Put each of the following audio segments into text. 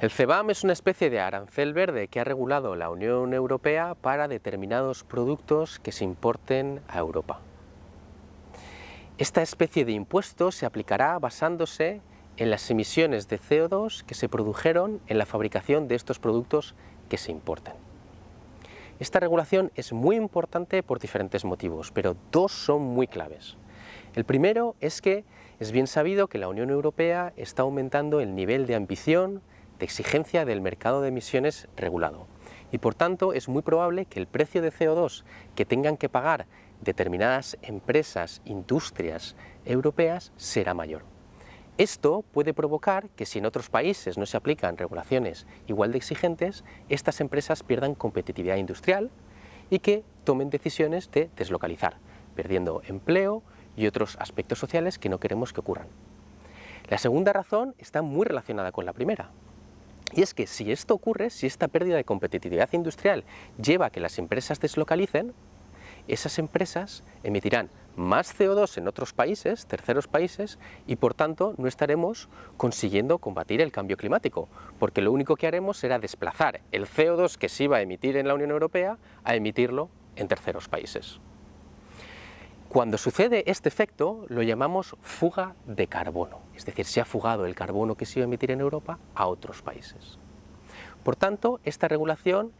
El CBAM es una especie de arancel verde que ha regulado la Unión Europea para determinados productos que se importen a Europa. Esta especie de impuesto se aplicará basándose en las emisiones de CO2 que se produjeron en la fabricación de estos productos que se importen. Esta regulación es muy importante por diferentes motivos, pero dos son muy claves. El primero es que es bien sabido que la Unión Europea está aumentando el nivel de ambición, de exigencia del mercado de emisiones regulado. Y por tanto es muy probable que el precio de CO2 que tengan que pagar determinadas empresas, industrias europeas será mayor. Esto puede provocar que si en otros países no se aplican regulaciones igual de exigentes, estas empresas pierdan competitividad industrial y que tomen decisiones de deslocalizar, perdiendo empleo y otros aspectos sociales que no queremos que ocurran. La segunda razón está muy relacionada con la primera. Y es que si esto ocurre, si esta pérdida de competitividad industrial lleva a que las empresas deslocalicen, esas empresas emitirán más CO2 en otros países, terceros países, y por tanto no estaremos consiguiendo combatir el cambio climático, porque lo único que haremos será desplazar el CO2 que se iba a emitir en la Unión Europea a emitirlo en terceros países. Cuando sucede este efecto lo llamamos fuga de carbono, es decir, se ha fugado el carbono que se iba a emitir en Europa a otros países. Por tanto, esta regulación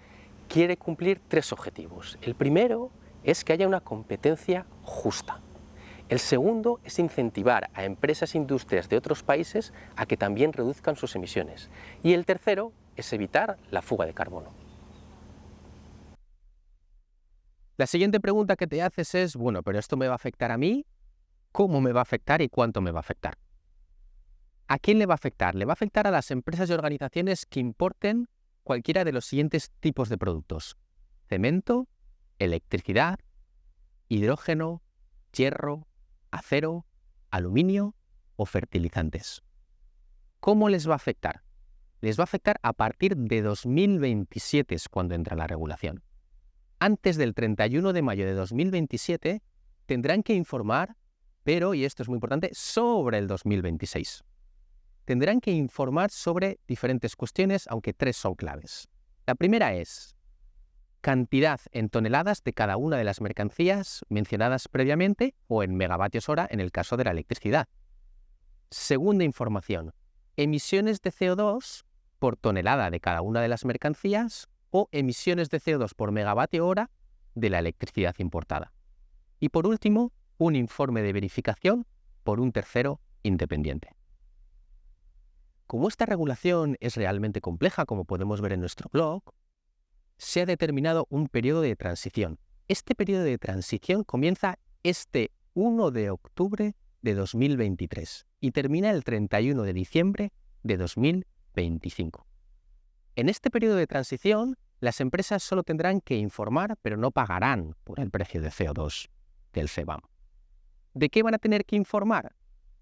quiere cumplir tres objetivos. El primero es que haya una competencia justa. El segundo es incentivar a empresas e industrias de otros países a que también reduzcan sus emisiones. Y el tercero es evitar la fuga de carbono. La siguiente pregunta que te haces es, bueno, pero ¿esto me va a afectar a mí? ¿Cómo me va a afectar y cuánto me va a afectar? ¿A quién le va a afectar? Le va a afectar a las empresas y organizaciones que importen cualquiera de los siguientes tipos de productos: cemento, electricidad, hidrógeno, hierro, acero, aluminio o fertilizantes. ¿Cómo les va a afectar? Les va a afectar a partir de 2027, es cuando entra la regulación. Antes del 31 de mayo de 2027 tendrán que informar, pero, y esto es muy importante, sobre el 2026. Tendrán que informar sobre diferentes cuestiones, aunque tres son claves. La primera es cantidad en toneladas de cada una de las mercancías mencionadas previamente o en megavatios hora en el caso de la electricidad. Segunda información, emisiones de CO2 por tonelada de cada una de las mercancías o emisiones de CO2 por megavatio hora de la electricidad importada. Y por último, un informe de verificación por un tercero independiente. Como esta regulación es realmente compleja, como podemos ver en nuestro blog, se ha determinado un periodo de transición. Este periodo de transición comienza este 1 de octubre de 2023 y termina el 31 de diciembre de 2025. En este periodo de transición, las empresas solo tendrán que informar, pero no pagarán por el precio de CO2 del CBAM. ¿De qué van a tener que informar?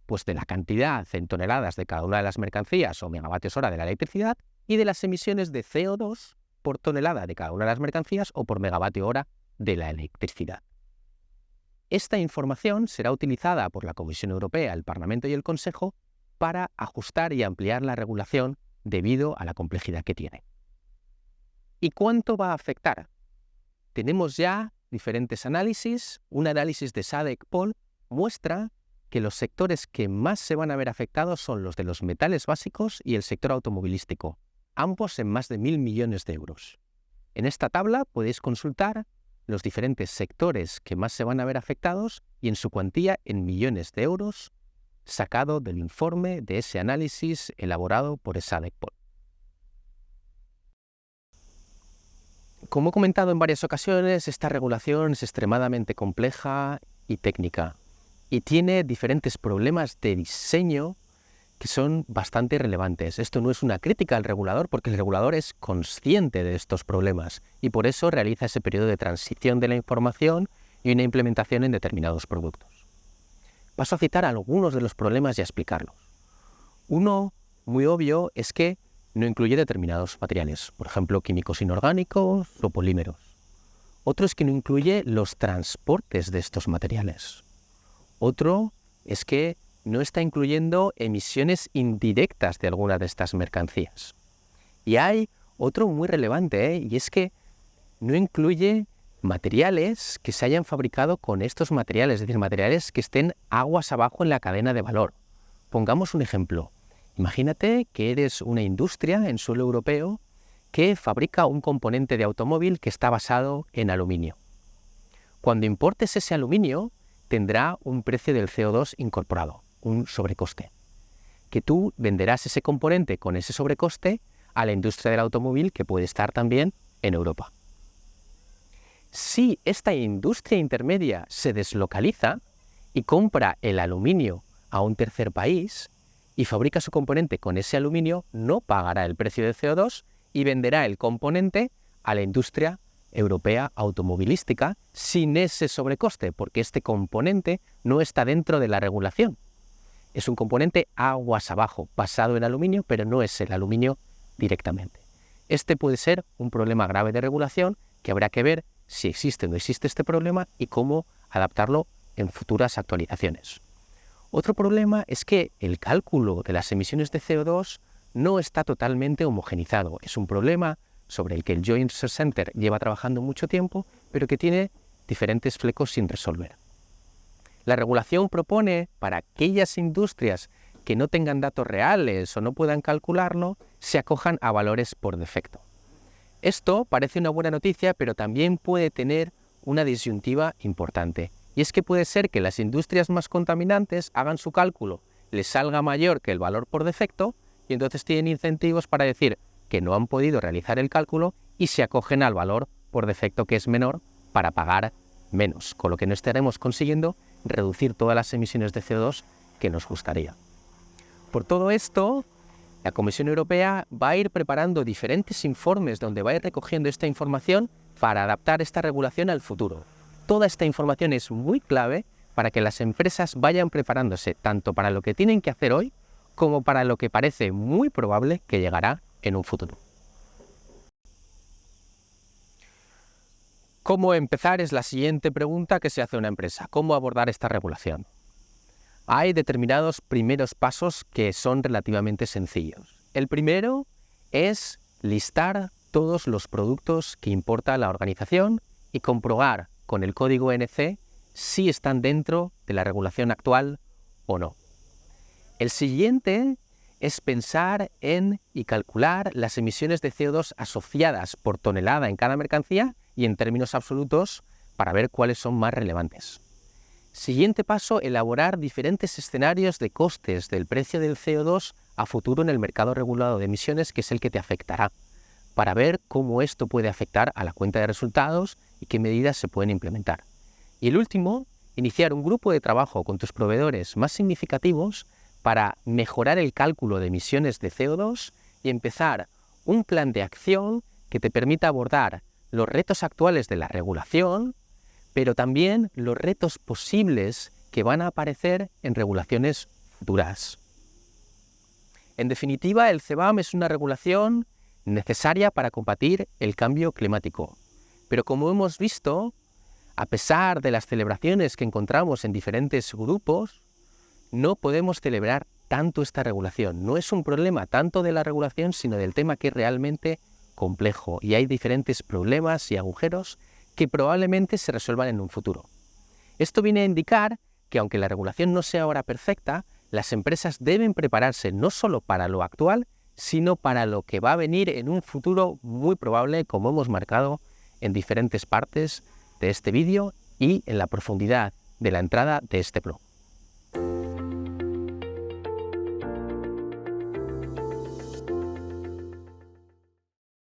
Pues de la cantidad en toneladas de cada una de las mercancías o megavatios hora de la electricidad y de las emisiones de CO2 por tonelada de cada una de las mercancías o por megavatio hora de la electricidad. Esta información será utilizada por la Comisión Europea, el Parlamento y el Consejo para ajustar y ampliar la regulación debido a la complejidad que tiene. ¿Y cuánto va a afectar? Tenemos ya diferentes análisis. Un análisis de SADC-Pol muestra que los sectores que más se van a ver afectados son los de los metales básicos y el sector automovilístico, ambos en más de 1.000 millones de euros. En esta tabla podéis consultar los diferentes sectores que más se van a ver afectados y en su cuantía en millones de euros, sacado del informe de ese análisis elaborado por SADC-Pol. Como he comentado en varias ocasiones, esta regulación es extremadamente compleja y técnica y tiene diferentes problemas de diseño que son bastante relevantes. Esto no es una crítica al regulador, porque el regulador es consciente de estos problemas y por eso realiza ese periodo de transición de la información y una implementación en determinados productos. Paso a citar algunos de los problemas y a explicarlos. Uno muy obvio es que no incluye determinados materiales, por ejemplo, químicos inorgánicos o polímeros. Otro es que no incluye los transportes de estos materiales. Otro es que no está incluyendo emisiones indirectas de alguna de estas mercancías. Y hay otro muy relevante, y es que no incluye materiales que se hayan fabricado con estos materiales, es decir, materiales que estén aguas abajo en la cadena de valor. Pongamos un ejemplo. Imagínate que eres una industria en suelo europeo que fabrica un componente de automóvil que está basado en aluminio. Cuando importes ese aluminio, tendrá un precio del CO2 incorporado, un sobrecoste, que tú venderás ese componente con ese sobrecoste a la industria del automóvil, que puede estar también en Europa. Si esta industria intermedia se deslocaliza y compra el aluminio a un tercer país y fabrica su componente con ese aluminio, no pagará el precio de CO2 y venderá el componente a la industria europea automovilística sin ese sobrecoste, porque este componente no está dentro de la regulación. Es un componente aguas abajo, basado en aluminio, pero no es el aluminio directamente. Este puede ser un problema grave de regulación que habrá que ver si existe o no existe este problema y cómo adaptarlo en futuras actualizaciones. Otro problema es que el cálculo de las emisiones de CO2 no está totalmente homogenizado. Es un problema sobre el que el Joint Research Center lleva trabajando mucho tiempo, pero que tiene diferentes flecos sin resolver. La regulación propone, para aquellas industrias que no tengan datos reales o no puedan calcularlo, se acojan a valores por defecto. Esto parece una buena noticia, pero también puede tener una disyuntiva importante. Y es que puede ser que las industrias más contaminantes hagan su cálculo, les salga mayor que el valor por defecto, y entonces tienen incentivos para decir que no han podido realizar el cálculo y se acogen al valor por defecto, que es menor, para pagar menos, con lo que no estaremos consiguiendo reducir todas las emisiones de CO2 que nos gustaría. Por todo esto, la Comisión Europea va a ir preparando diferentes informes donde va a ir recogiendo esta información para adaptar esta regulación al futuro. Toda esta información es muy clave para que las empresas vayan preparándose tanto para lo que tienen que hacer hoy como para lo que parece muy probable que llegará en un futuro. ¿Cómo empezar? Es la siguiente pregunta que se hace a una empresa. ¿Cómo abordar esta regulación? Hay determinados primeros pasos que son relativamente sencillos. El primero es listar todos los productos que importa la organización y comprobar con el código NC si están dentro de la regulación actual o no. El siguiente es pensar en y calcular las emisiones de CO2 asociadas por tonelada en cada mercancía y en términos absolutos para ver cuáles son más relevantes. Siguiente paso, elaborar diferentes escenarios de costes del precio del CO2 a futuro en el mercado regulado de emisiones, que es el que te afectará, para ver cómo esto puede afectar a la cuenta de resultados y qué medidas se pueden implementar. Y el último, iniciar un grupo de trabajo con tus proveedores más significativos para mejorar el cálculo de emisiones de CO2 y empezar un plan de acción que te permita abordar los retos actuales de la regulación, pero también los retos posibles que van a aparecer en regulaciones futuras. En definitiva, el CBAM es una regulación necesaria para combatir el cambio climático. Pero como hemos visto, a pesar de las celebraciones que encontramos en diferentes grupos, no podemos celebrar tanto esta regulación. No es un problema tanto de la regulación, sino del tema, que es realmente complejo y hay diferentes problemas y agujeros que probablemente se resuelvan en un futuro. Esto viene a indicar que, aunque la regulación no sea ahora perfecta, las empresas deben prepararse no solo para lo actual, sino para lo que va a venir en un futuro muy probable, como hemos marcado en diferentes partes de este vídeo y en la profundidad de la entrada de este blog.